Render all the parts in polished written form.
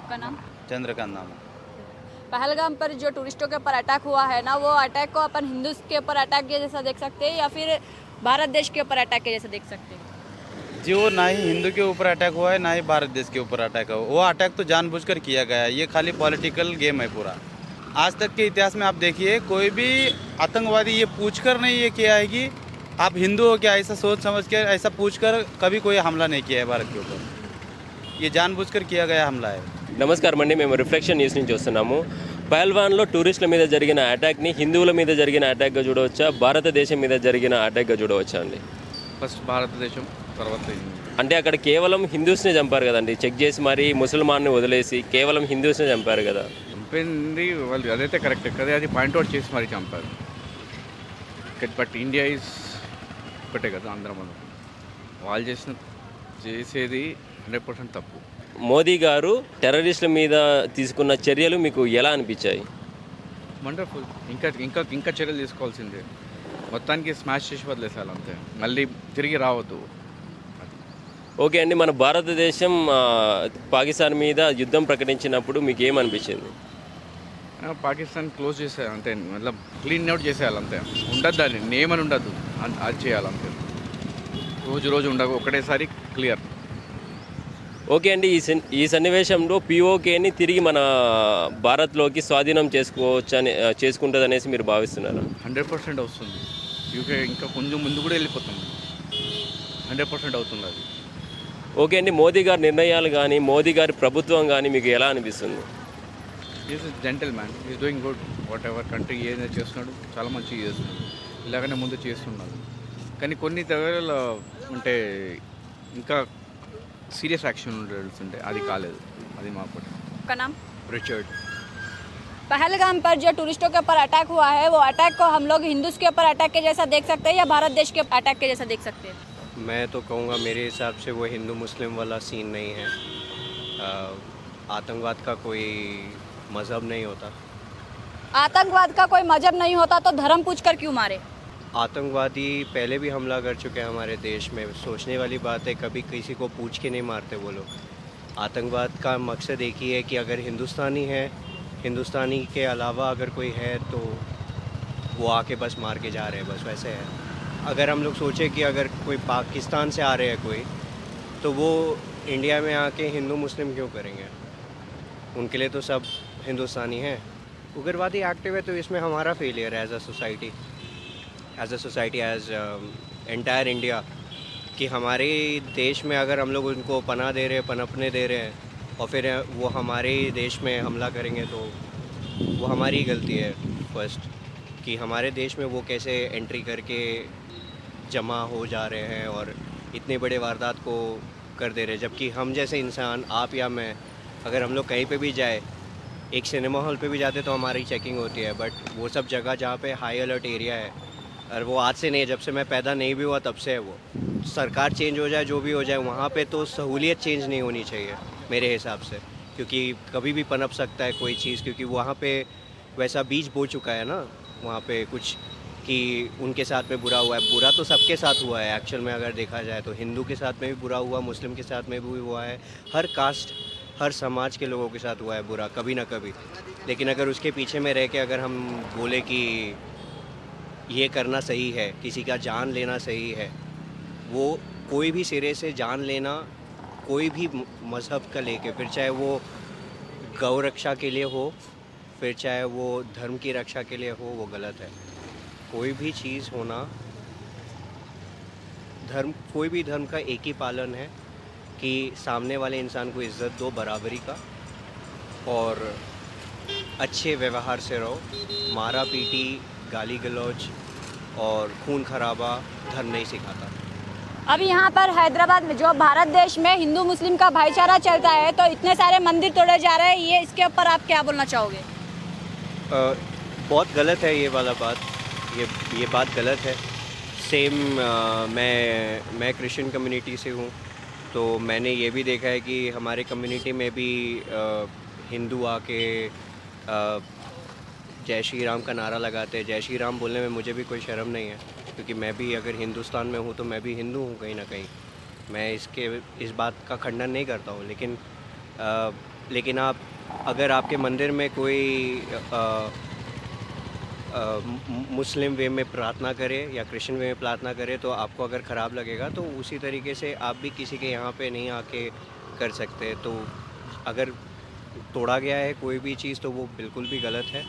आपका नाम? चंद्रकांत नाम है। पहलगाम पर जो टूरिस्टों के ऊपर अटैक हुआ है ना, वो अटैक को अपन हिंदू के ऊपर अटैक के जैसा देख सकते हैं या फिर भारत देश के ऊपर अटैक के जैसा देख सकते हैं? जी, वो ना ही हिंदू के ऊपर अटैक हुआ है, ना ही भारत देश के ऊपर अटैक हुआ। वो अटैक तो जानबूझकर किया गया है। ये खाली पॉलिटिकल गेम है पूरा। आज तक के इतिहास में आप देखिए, कोई भी आतंकवादी ये पूछकर नहीं ये किया है कि आप हिंदू हो क्या, ऐसा सोच समझ के ऐसा पूछकर कभी कोई हमला नहीं किया है भारत के ऊपर। ये जानबूझकर किया गया हमला है। నమస్కారం అండి, మేము రిఫ్లెక్షన్ న్యూస్ నుంచి వస్తున్నాము. పహల్వాన్లో టూరిస్టుల మీద జరిగిన అటాక్ని హిందువుల మీద జరిగిన అటాక్గా చూడవచ్చా, భారతదేశం మీద జరిగిన అటాక్గా చూడవచ్చా అండి? ఫస్ట్ భారతదేశం, తర్వాత అంటే అక్కడ కేవలం హిందూస్నే చంపారు కదండి, చెక్ చేసి మరి ముసల్మాన్ని వదిలేసి కేవలం హిందూస్నే చంపారు కదా. చంపింది వాళ్ళు, అదైతే కరెక్ట్ కదా, అది పాయింట్అవుట్ చేసి మరి చంపారు. బట్ ఇండియా ఈజ్ ఒకటే కదా, అందరం మనం వాళ్ళు చేసేది 100% తప్పు. మోదీ గారు టెర్రరిస్టుల మీద తీసుకున్న చర్యలు మీకు ఎలా అనిపించాయి? వండర్ఫుల్. ఇంకా ఇంకా ఇంకా చర్యలు తీసుకోవాల్సిందే. మొత్తానికి స్మాష్ చేసి వదిలేసాలి అంతే, మళ్ళీ తిరిగి రావద్దు. ఓకే అండి, మన భారతదేశం పాకిస్తాన్ మీద యుద్ధం ప్రకటించినప్పుడు మీకు ఏమనిపించింది? పాకిస్తాన్ క్లోజ్ చేసేయాలి అంతే, మళ్ళీ క్లీన్ అవుట్ చేసేయాలి అంతే. ఉండద్దు, దాన్ని నేమని ఉండద్దు, అది చేయాలంతే. రోజు రోజు ఉండదు, ఒకటేసారి క్లియర్. ఓకే అండి, ఈ సన్నివేశంలో పిఓకేని తిరిగి మన భారత్లోకి స్వాధీనం చేసుకుంటుంది అనేసి మీరు భావిస్తున్నారా? 100% వస్తుంది. యూకే ఇంకా కొంచెం ముందు కూడా వెళ్ళిపోతుంది. 100% అవుతుంది అది. ఓకే అండి, మోదీ గారి నిర్ణయాలు కానీ మోదీ గారి ప్రభుత్వం కానీ మీకు ఎలా అనిపిస్తుంది? Is gentle man, is doing good. What ever country ఏదైనా చేస్తున్నాడు, చాలా మంచిగా చేస్తున్నాడు. ఇలాగనే ముందు చేస్తున్నాడు. కానీ కొన్ని దగ్గరలో అంటే ఇంకా सीरियस एक्शन ఉంటే అది కాలేదు. అది మాపటి. आपका नाम? रिचर्ड. पहलगाम पर जो टूरिस्टों के ऊपर अटैक हुआ है, वो अटैक को हम लोग हिंदूज के ऊपर अटैक के जैसा देख सकते हैं या भारत देश के अटैक के जैसा देख सकते हैं? मैं तो कहूँगा मेरे हिसाब से वो हिंदू मुस्लिम वाला सीन नहीं है. आतंकवाद का कोई मज़हब नहीं होता. आतंकवाद का कोई मजहब नहीं होता तो धर्म पूछकर क्यों मारे? आतंकवादी पहले भी हमला कर चुके हैं हमारे देश में. सोचने वाली बात है, कभी किसी को पूछ के नहीं मारते वो लोग. आतंकवाद का मकसद एक ही है कि अगर हिंदुस्तानी है, हिंदुस्तानी के अलावा अगर कोई है तो वो आके बस मार के जा रहे हैं, बस वैसे है. अगर हम लोग सोचें कि अगर कोई पाकिस्तान से आ रहे हैं कोई, तो वो इंडिया में आके हिंदू मुस्लिम क्यों करेंगे? उनके लिए तो सब हिंदुस्तानी हैं. उग्रवादी एक्टिव है तो इसमें हमारा फेलियर है as a society, as entire India, कि हमारे देश में अगर हम लोग उनको पनाह दे रहे हैं, पनपने दे रहे हैं, और फिर वो हमारे देश में हमला करेंगे तो वो हमारी गलती है फर्स्ट, कि हमारे देश में वो कैसे एंट्री करके जमा हो जा रहे हैं और इतने बड़े वारदात को कर दे रहे हैं. जबकि हम जैसे इंसान, आप या मैं, अगर हम लोग कहीं पे भी जाए, एक सिनेमा हॉल पे भी जाते तो हमारी चेकिंग होती है. बट वो सब जगह जहाँ पे हाई अलर्ट एरिया है, और वो आज से नहीं है, जब से मैं पैदा नहीं भी हुआ तब से है. वो सरकार चेंज हो जाए, जो भी हो जाए, वहाँ पे तो सहूलियत चेंज नहीं होनी चाहिए मेरे हिसाब से, क्योंकि कभी भी पनप सकता है कोई चीज़. क्योंकि वहाँ पे वैसा बीज बो चुका है ना वहाँ पे कुछ, कि उनके साथ में बुरा हुआ है. बुरा तो सबके साथ हुआ है एक्चुअल में, अगर देखा जाए तो हिंदू के साथ में भी बुरा हुआ, मुस्लिम के साथ में भी हुआ है, हर कास्ट, हर समाज के लोगों के साथ हुआ है बुरा कभी ना कभी. लेकिन अगर उसके पीछे में रह के अगर हम बोले कि ये करना सही है, किसी का जान लेना सही है, वो कोई भी सिरे से जान लेना, कोई भी मज़हब का लेके, फिर चाहे वो गौ रक्षा के लिए हो, फिर चाहे वो धर्म की रक्षा के लिए हो, वो गलत है. कोई भी चीज़ होना, कोई भी धर्म का एक ही पालन है कि सामने वाले इंसान को इज़्ज़त दो, बराबरी का, और अच्छे व्यवहार से रहो. मारा पीटी, गाली गलौज और खून खराबा धर्म नहीं सिखाता. अभी यहाँ पर हैदराबाद में जो भारत देश में हिंदू मुस्लिम का भाईचारा चलता है, तो इतने सारे मंदिर तोड़े जा रहे हैं, ये इसके ऊपर आप क्या बोलना चाहोगे? बहुत गलत है ये वाला बात. ये बात गलत है. सेम मैं क्रिश्चियन कम्युनिटी से हूँ, तो मैंने ये भी देखा है कि हमारे कम्युनिटी में भी हिंदू आके जय श्री राम का नारा लगाते हैं. जय श्री राम बोलने में मुझे भी कोई शर्म नहीं है, क्योंकि मैं भी अगर हिंदुस्तान में हूँ तो मैं भी हिंदू हूँ कहीं ना कहीं. मैं इस बात का खंडन नहीं करता हूँ, लेकिन लेकिन आप अगर आपके मंदिर में कोई मुस्लिम वे में प्रार्थना करे या क्रिश्चियन वे में प्रार्थना करे तो आपको अगर ख़राब लगेगा, तो उसी तरीके से आप भी किसी के यहाँ पे नहीं आके कर सकते। तो अगर तोड़ा गया है कोई भी चीज़ तो वो बिल्कुल भी गलत है,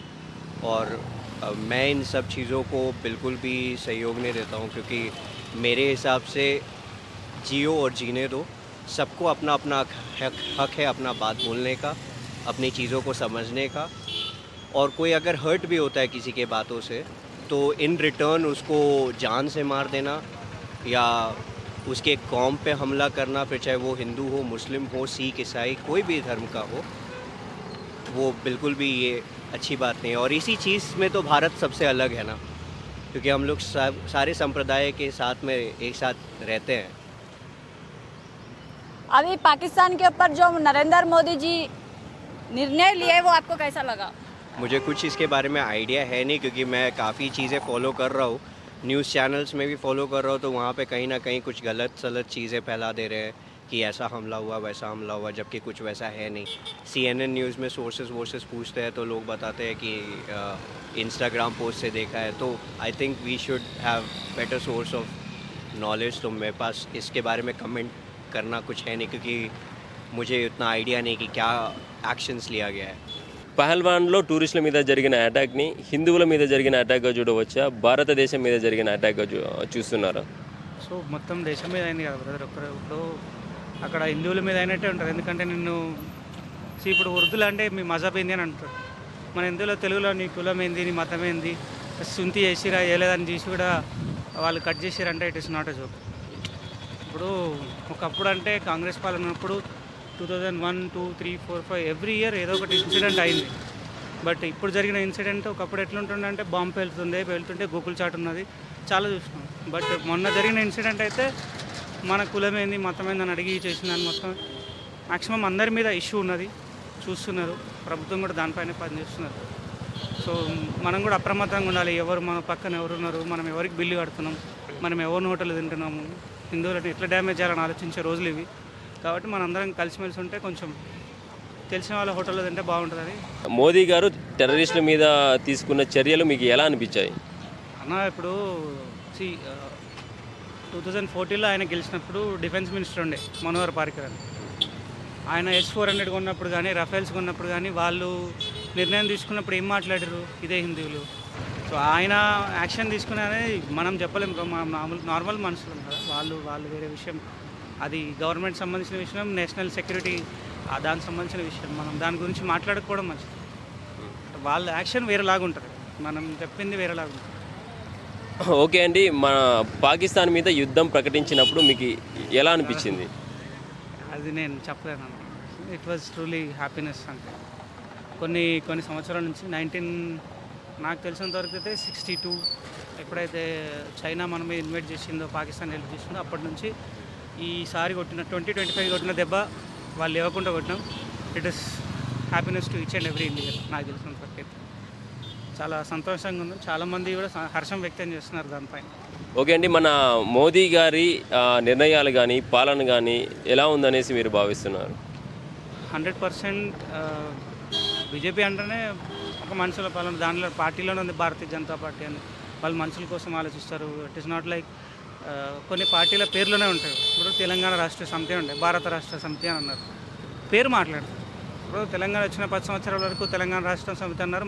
और मैं इन सब चीज़ों को बिल्कुल भी सहयोग नहीं देता हूँ, क्योंकि मेरे हिसाब से जियो और जीने दो। सबको अपना अपना हक है अपना बात बोलने का, अपनी चीज़ों को समझने का, और कोई अगर हर्ट भी होता है किसी के बातों से तो इन रिटर्न उसको जान से मार देना या उसके कौम पे हमला करना, फिर चाहे वो हिंदू हो, मुस्लिम हो, सिख, ईसाई, कोई भी धर्म का हो, वो बिल्कुल भी ये अच्छी बात नहीं है। और इसी चीज़ में तो भारत सबसे अलग है ना, क्योंकि हम लोग सारे संप्रदाय के साथ में एक साथ रहते हैं। अभी पाकिस्तान के ऊपर जो नरेंद्र मोदी जी निर्णय लिए वो आपको कैसा लगा? मुझे कुछ इसके बारे में आइडिया है नहीं, क्योंकि मैं काफ़ी चीज़ें फॉलो कर रहा हूँ, न्यूज़ चैनल्स में भी फॉलो कर रहा हूँ, तो वहाँ पे कहीं ना कहीं कुछ गलत सलत चीज़ें फैला दे रहे हैं कि ऐसा हमला हुआ वैसा हमला हुआ, जबकि कुछ वैसा है नहीं। CNN न्यूज़ में सोर्सेस पूछते हैं तो लोग बताते हैं कि इंस्टाग्राम पोस्ट से देखा है। तो I think we should have better source of knowledge. तो मेरे पास इसके बारे में कमेंट करना कुछ है नहीं, क्योंकि मुझे उतना आइडिया नहीं कि क्या एक्शंस लिया गया है। పహల్వాన్లో టూరిస్టుల మీద జరిగిన అటాక్ని హిందువుల మీద జరిగిన అటాక్గా చూడవచ్చా, భారతదేశం మీద జరిగిన అటాక్గా చూస్తున్నారా? సో మొత్తం దేశం మీద అయింది కదా బ్రదర్. ఇప్పుడు అక్కడ హిందువుల మీద అయినట్టే ఉంటుంది, ఎందుకంటే ఇప్పుడు ఉర్దూలు అంటే మీ మజహబ్ ఏంది అని అంటారు. మన హిందువులో తెలుగులో నీ కులం ఏంది, నీ మతం ఏంది, సుంతి చేసిరా వేయలేదని తీసి కూడా వాళ్ళు కట్ చేసిరంటే it is not a joke. ఇప్పుడు ఒకప్పుడు అంటే కాంగ్రెస్ పాలన ఉన్నప్పుడు 2001, 2, 3, 4, 5 ఎవ్రీ ఇయర్ ఏదో ఒకటి ఇన్సిడెంట్ అయింది. బట్ ఇప్పుడు జరిగిన ఇన్సిడెంట్ ఒకప్పుడు ఎట్లుంటుండే అంటే బాంబు వెళ్తుంటే గూగుల్ చాట్ ఉన్నది, చాలా చూసినాం. బట్ మొన్న జరిగిన ఇన్సిడెంట్ అయితే మన కులం ఏంది మతం ఏంది అని అడిగి చేసిందని మొత్తం మ్యాక్సిమం అందరి మీద ఇష్యూ ఉన్నది, చూస్తున్నారు. ప్రభుత్వం కూడా దానిపైన పనిచేస్తున్నారు. సో మనం కూడా అప్రమత్తంగా ఉండాలి. ఎవరు మన పక్కన ఎవరున్నారు, మనం ఎవరికి బిల్లు కడుతున్నాం, మనం ఎవరిని హోటల్ తింటున్నాము, హిందువులను ఎట్లా డ్యామేజ్ చేయాలని ఆలోచించే రోజులు ఇవి. కాబట్టి మనందరం కలిసిమెలిసి ఉంటే కొంచెం తెలిసిన వాళ్ళ హోటల్లో తింటే బాగుంటుందని. మోదీ గారు టెర్రరిస్టుల మీద తీసుకున్న చర్యలు మీకు ఎలా అనిపించాయి అన్న? ఇప్పుడు 2014లో ఆయన గెలిచినప్పుడు డిఫెన్స్ మినిస్టర్ ఉండే మనోహర్ పారికర్ అని. ఆయన S-400 కొన్నప్పుడు కానీ రఫేల్స్ కొన్నప్పుడు కానీ వాళ్ళు నిర్ణయం తీసుకున్నప్పుడు ఏం మాట్లాడారు? ఇదే హిందువులు. సో ఆయన యాక్షన్ తీసుకునే మనం చెప్పలేము, నార్మల్ మనుషులం కదా. వాళ్ళు వేరే విషయం, అది గవర్నమెంట్ సంబంధించిన విషయం, నేషనల్ సెక్యూరిటీ దానికి సంబంధించిన విషయం. మనం దాని గురించి మాట్లాడుకోవడం మంచిది. వాళ్ళ యాక్షన్ వేరేలాగా ఉంటుంది, మనం చెప్పింది వేరేలాగా ఉంటుంది. ఓకే అండి, మన పాకిస్తాన్ మీద యుద్ధం ప్రకటించినప్పుడు మీకు ఎలా అనిపించింది? అది నేను చెప్పలేను. It was truly happiness. అంటే కొన్ని సంవత్సరాల నుంచి నాకు తెలిసినంతవరకు అయితే 62 ఎప్పుడైతే చైనా మన మీద ఇన్వైట్ చేసిందో, పాకిస్తాన్ హెల్ప్ చేసిందో, అప్పటి నుంచి ఈసారి కొట్టిన 2025 కొట్టిన దెబ్బ వాళ్ళు ఇవ్వకుండా కొట్టినాం. It is happiness to each and every Indian. నాకు తెలిసినంతవరకు అయితే చాలా సంతోషంగా ఉంది. చాలామంది కూడా హర్షం వ్యక్తం చేస్తున్నారు దానిపైన. ఓకే అండి, మన మోదీ గారి నిర్ణయాలు కానీ పాలన కానీ ఎలా ఉందనేసి మీరు భావిస్తున్నారు? 100% బీజేపీ అంటేనే ఒక మనుషుల పాలన, దానిలో పార్టీలోనే ఉంది భారతీయ జనతా పార్టీ అని. వాళ్ళు మనుషుల కోసం ఆలోచిస్తారు. ఇట్ ఈస్ నాట్ లైక్ కొన్ని పార్టీల పేర్లోనే ఉంటాయి. ఇప్పుడు తెలంగాణ రాష్ట్ర సమితి ఉండే, భారత రాష్ట్ర సమితి అని అన్నారు, పేరు మాట్లాడతారు. ఇప్పుడు తెలంగాణ వచ్చిన 10 సంవత్సరాల వరకు తెలంగాణ రాష్ట్ర సమితి అన్నారు,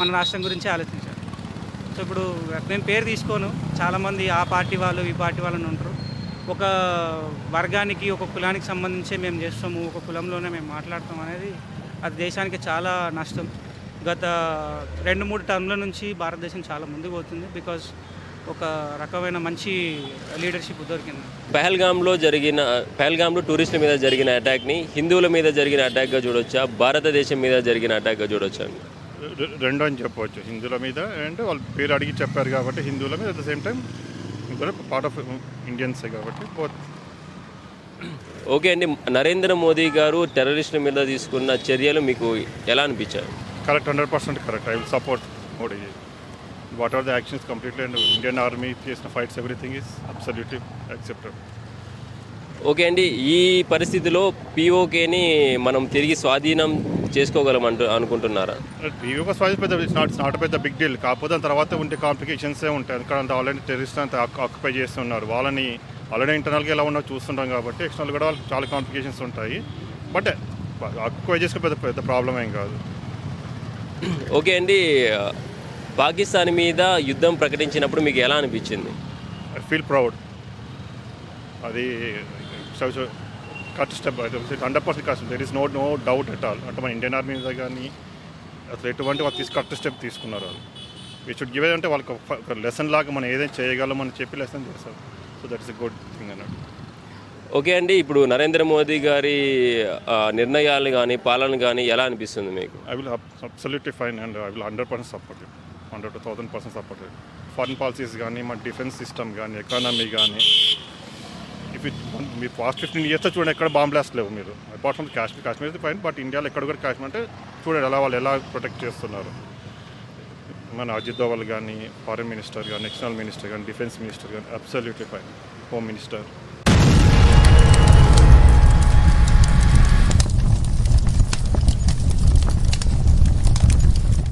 మన రాష్ట్రం గురించి ఆలోచించారు. సో ఇప్పుడు నేను పేరు తీసుకోను, చాలామంది ఆ పార్టీ వాళ్ళు ఈ పార్టీ వాళ్ళని ఉంటారు. ఒక వర్గానికి ఒక కులానికి సంబంధించి మేము చేస్తాము, ఒక కులంలోనే మేము మాట్లాడతాం అనేది అది దేశానికి చాలా నష్టం. గత 2-3 టర్మ్ల నుంచి భారతదేశం చాలా ముందుకు పోతుంది, బికాజ్ ఒక రకమైన మంచి లీడర్షిప్ దొరికింది. పహల్గామ్లో టూరిస్టుల మీద జరిగిన అటాక్ని హిందువుల మీద జరిగిన అటాక్గా చూడొచ్చా, భారతదేశం మీద జరిగిన అటాక్గా చూడొచ్చా? రెండు అని చెప్పవచ్చు. హిందువుల మీద అండ్ వాళ్ళు పేరు అడిగి చెప్పారు కాబట్టి హిందువుల మీద, at the same time part of Indians కాబట్టి బోత్. ఓకే అండి, నరేంద్ర మోదీ గారు టెర్రరిస్టుల మీద తీసుకున్న చర్యలు మీకు ఎలా అనిపించాయి? Correct, 100% correct. I will support Modi. What are the actions completely, and Indian army చేసిన fights, everything is absolutely accepted. Okay అండి, ఈ పరిస్థితిలో పీఓకేని మనం తిరిగి స్వాధీనం చేసుకోగలం అనుకుంటున్నారా? ఈ ఒక స్వాధీనం పెద్ద నాట్ పెద్ద బిగ్ డీల్, కాకపోతే దాని తర్వాత ఉండే కాంప్లికేషన్సే ఉంటాయి. ఎందుకంటే ఆల్రెడీ టెర్రరిస్ట్ అంతా ఆక్యుపై చేస్తున్నారు, వాళ్ళని ఆల్రెడీ ఇంటర్నల్గా ఎలా ఉన్నో చూస్తుంటాం కాబట్టి ఎక్స్టర్నల్ కూడా వాళ్ళకి చాలా కాంప్లికేషన్స్ ఉంటాయి. బట్ ఆక్యుపై చేసుకునే పెద్ద పెద్ద ప్రాబ్లం ఏం కాదు. ఓకే అండి, పాకిస్తాన్ మీద యుద్ధం ప్రకటించినప్పుడు మీకు ఎలా అనిపించింది? I feel proud. అది correct step, 100% correct. There is no doubt at all. అంటే మన ఇండియన్ ఆర్మీ మీద కానీ అసలు ఎటువంటి వాళ్ళు కరెక్ట్ స్టెప్ తీసుకున్నారు. వాళ్ళు వీ షుడ్ గివ్ అంటే వాళ్ళకి ఒక లెసన్ లాగా మనం ఏదైనా చేయగలం అని చెప్పి లెసన్ చేస్తారు. So that is a good thing అన్నట్టు. ఓకే అండి, ఇప్పుడు నరేంద్ర మోదీ గారి నిర్ణయాలు కానీ పాలన కానీ ఎలా అనిపిస్తుంది మీకు? I will absolutely fine and I will 100% support, 100 to 1000% support. Foreign policies కానీ, మన డిఫెన్స్ సిస్టమ్ కానీ, ఎకానమీ కానీ, ఇఫ్ ఇట్ మీరు ఫాస్ట్ 15 years చూడండి ఎక్కడ బాంబ్ బ్లాస్ట్ లేవు. మీరు అపార్ట్ ఫ్రమ్ కాశ్మీర్ అయితే ఫైన్, బట్ ఇండియాలో ఎక్కడ కూడా కాశ్మీర్ అంటే చూడండి వాళ్ళు ఎలా ప్రొటెక్ట్ చేస్తున్నారు. మన అజిత్ దోవల్ కానీ, ఫారిన్ మినిస్టర్ కానీ, ఎక్స్టర్నల్ మినిస్టర్ కానీ, డిఫెన్స్ మినిస్టర్ కానీ, అబ్సల్యూట్లీ ఫైన్. Home minister